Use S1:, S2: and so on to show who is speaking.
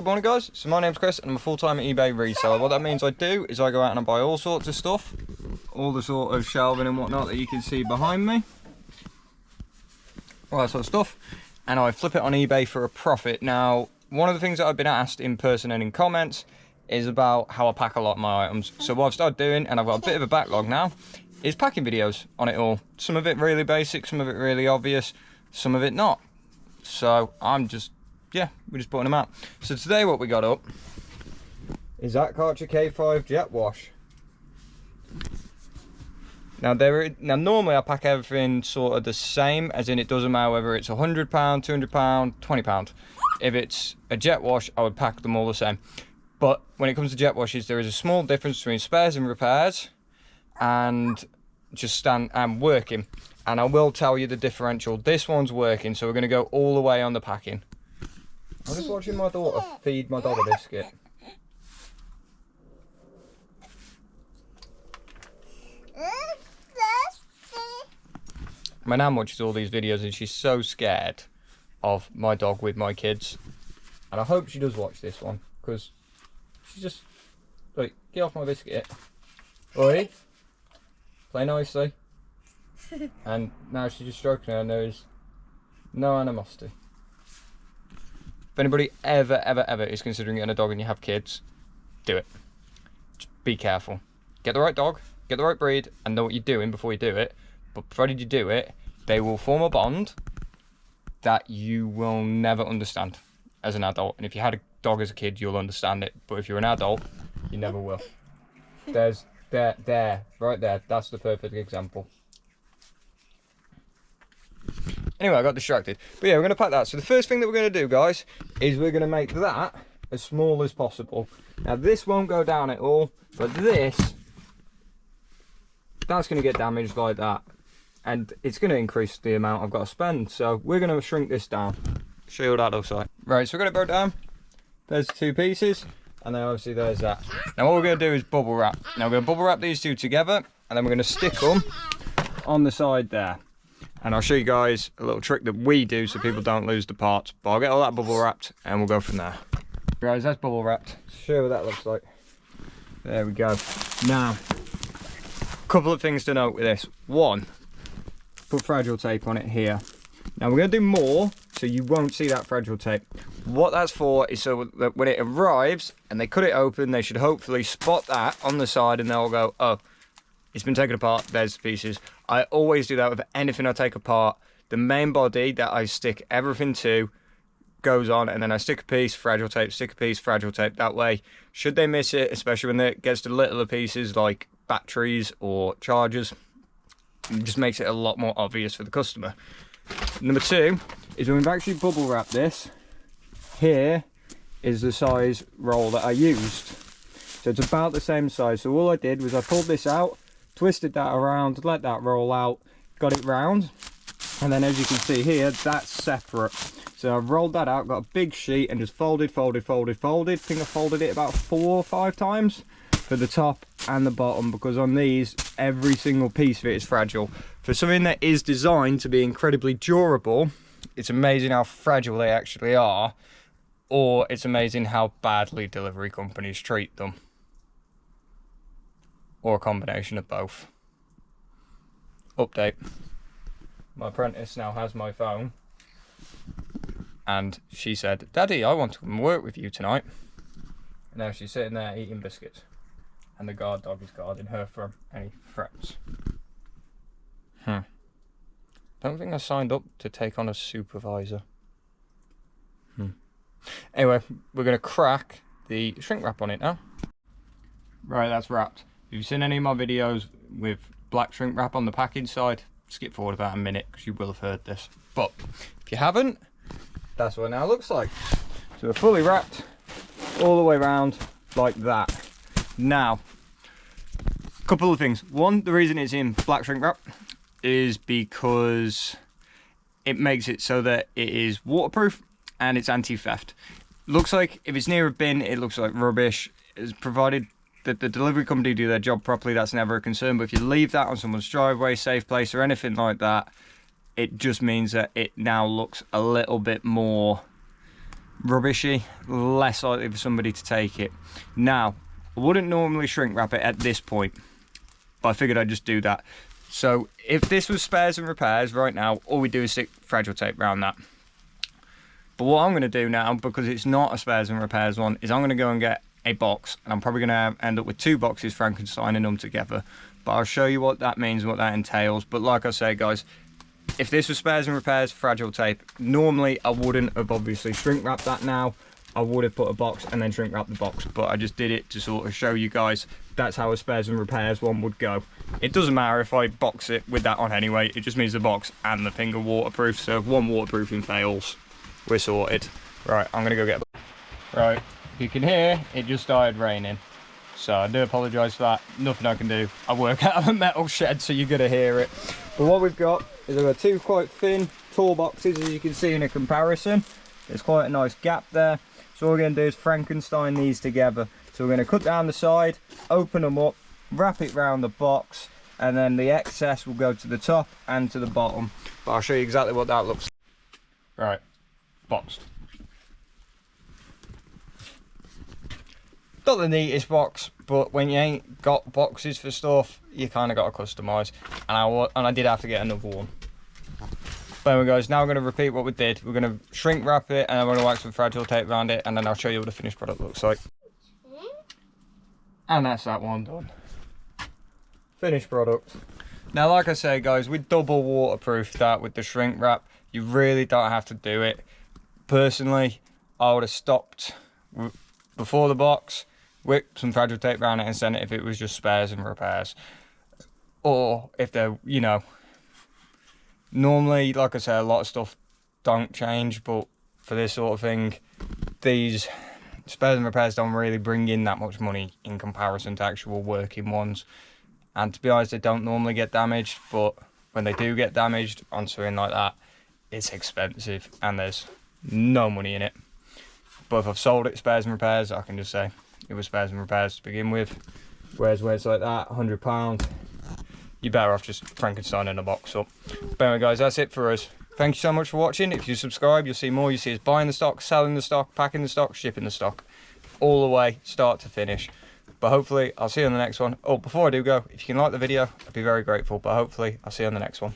S1: good morning guys. So my name's Chris and I'm a full-time eBay reseller. What that means I do is I go out and I buy all sorts of stuff, all the sort of shelving and whatnot that you can see behind me, all that sort of stuff, and I flip it on eBay for a profit. Now, one of the things that I've been asked in person and in comments is about how I pack a lot of my items. So what I've started doing, and I've got a bit of a backlog now, is packing videos on it all. Some of it really basic, some of it really obvious, some of it not. So I'm just, yeah, we're just putting them out. So today what we got up is that Karcher K5 jet wash. Now normally I pack everything sort of the same, as in it doesn't matter whether it's £100, £200, £20. If it's a jet wash, I would pack them all the same. But when it comes to jet washes, there is a small difference between spares and repairs and just working. And I will tell you the differential. This one's working, so we're going to go all the way on the packing. I'm just watching my daughter feed my dog a biscuit. My nan watches all these videos and she's so scared of my dog with my kids. And I hope she does watch this one, because she's just like, get off my biscuit. Oi, play nicely. And now she's just stroking her nose. No animosity. If anybody ever is considering getting a dog and you have kids, do it. Just be careful. Get the right dog, get the right breed, and know what you're doing before you do it. But provided you do it, they will form a bond that you will never understand as an adult. And if you had a dog as a kid, you'll understand it. But if you're an adult, you never will. There's, there, right there. That's the perfect example. Anyway, I got distracted. But yeah, we're going to pack that. So the first thing that we're going to do, guys, is we're going to make that as small as possible. Now, this won't go down at all, but that's going to get damaged like that. And it's going to increase the amount I've got to spend. So we're going to shrink this down. Show you what that looks like. Right, so we're going to broke down. There's 2 pieces. And then obviously there's that. Now what we're going to do is bubble wrap. Now we're going to bubble wrap these 2 together. And then we're going to stick them on the side there. And I'll show you guys a little trick that we do so people don't lose the parts. But I'll get all that bubble wrapped and we'll go from there. Guys, that's bubble wrapped. Show you what that looks like. There we go. Now, a couple of things to note with this. One, put fragile tape on it here. Now we're going to do more so you won't see that fragile tape. What that's for is so that when it arrives and they cut it open, they should hopefully spot that on the side and they'll go, oh, it's been taken apart, there's the pieces. I always do that with anything I take apart. The main body that I stick everything to goes on, and then I stick a piece, fragile tape, stick a piece, fragile tape. That way, should they miss it, especially when it gets to littler pieces like batteries or chargers, it just makes it a lot more obvious for the customer. Number 2 is when we've actually bubble wrapped this, here is the size roll that I used. So it's about the same size. So all I did was I pulled this out, twisted that around, let that roll out, got it round, and then as you can see here, that's separate. So I've rolled that out, got a big sheet, and just folded. I think I folded it about 4 or 5 times for the top and the bottom, because on these, every single piece of it is fragile. For something that is designed to be incredibly durable, it's amazing how fragile they actually are, or it's amazing how badly delivery companies treat them. Or a combination of both. Update. My apprentice now has my phone. And she said, Daddy, I want to come and work with you tonight. And now she's sitting there eating biscuits. And the guard dog is guarding her from any threats. Don't think I signed up to take on a supervisor. Anyway, we're going to crack the shrink wrap on it now. Right, that's wrapped. If you've seen any of my videos with black shrink wrap on the packing side, skip forward about a minute because you will have heard this. But if you haven't, that's what it now looks like. So we're fully wrapped all the way around like that. Now, a couple of things. One, the reason it's in black shrink wrap is because it makes it so that it is waterproof and it's anti-theft. Looks like if it's near a bin, it looks like rubbish. It's provided that the delivery company do their job properly, that's never a concern. But if you leave that on someone's driveway, safe place, or anything like that, it just means that it now looks a little bit more rubbishy, less likely for somebody to take it. Now, I wouldn't normally shrink wrap it at this point, but I figured I'd just do that. So if this was spares and repairs right now, all we do is stick fragile tape around that. But what I'm going to do now, because it's not a spares and repairs one, is I'm going to go and get a box, and I'm probably going to end up with 2 boxes Frankensteining them together. But I'll show you what that means and what that entails. But like I say, guys, if this was spares and repairs, fragile tape, normally I wouldn't have obviously shrink wrapped that now. I would have put a box and then shrink wrap the box, but I just did it to sort of show you guys that's how a spares and repairs one would go. It doesn't matter if I box it with that on anyway, it just means the box and the thing are waterproof, so if one waterproofing fails, we're sorted. Right, I'm gonna go get... Right, if you can hear, it just started raining. So I do apologise for that, nothing I can do. I work out of a metal shed, so you're gonna hear it. But what we've got is I've got 2 quite thin, tall boxes, as you can see in a comparison. There's quite a nice gap there. So what we're going to do is Frankenstein these together. So we're going to cut down the side, open them up, wrap it round the box, and then the excess will go to the top and to the bottom. But I'll show you exactly what that looks like. Right, boxed. Not the neatest box, but when you ain't got boxes for stuff, you kind of got to customise. And I did have to get another one. There we go, now we're going to repeat what we did. We're going to shrink wrap it and I'm going to wax some fragile tape around it, and then I'll show you what the finished product looks like. And that's that one done. Finished product. Now like I say guys, we double waterproof that with the shrink wrap. You really don't have to do it. Personally, I would have stopped before the box, whipped some fragile tape around it and sent it if it was just spares and repairs. Or if they're, you know, normally, like I say, a lot of stuff don't change, but for this sort of thing, these spares and repairs don't really bring in that much money in comparison to actual working ones. And to be honest, they don't normally get damaged, but when they do get damaged on something like that, it's expensive and there's no money in it. But if I've sold it spares and repairs, I can just say it was spares and repairs to begin with. Whereas when it's like that, £100, you're better off just Frankenstein in a box up. But anyway guys, that's it for us. Thank you so much for watching. If you subscribe, you'll see more. You see us buying the stock, selling the stock, packing the stock, shipping the stock, all the way, start to finish. But hopefully I'll see you on the next one. Oh, before I do go, if you can like the video, I'd be very grateful. But hopefully I'll see you on the next one.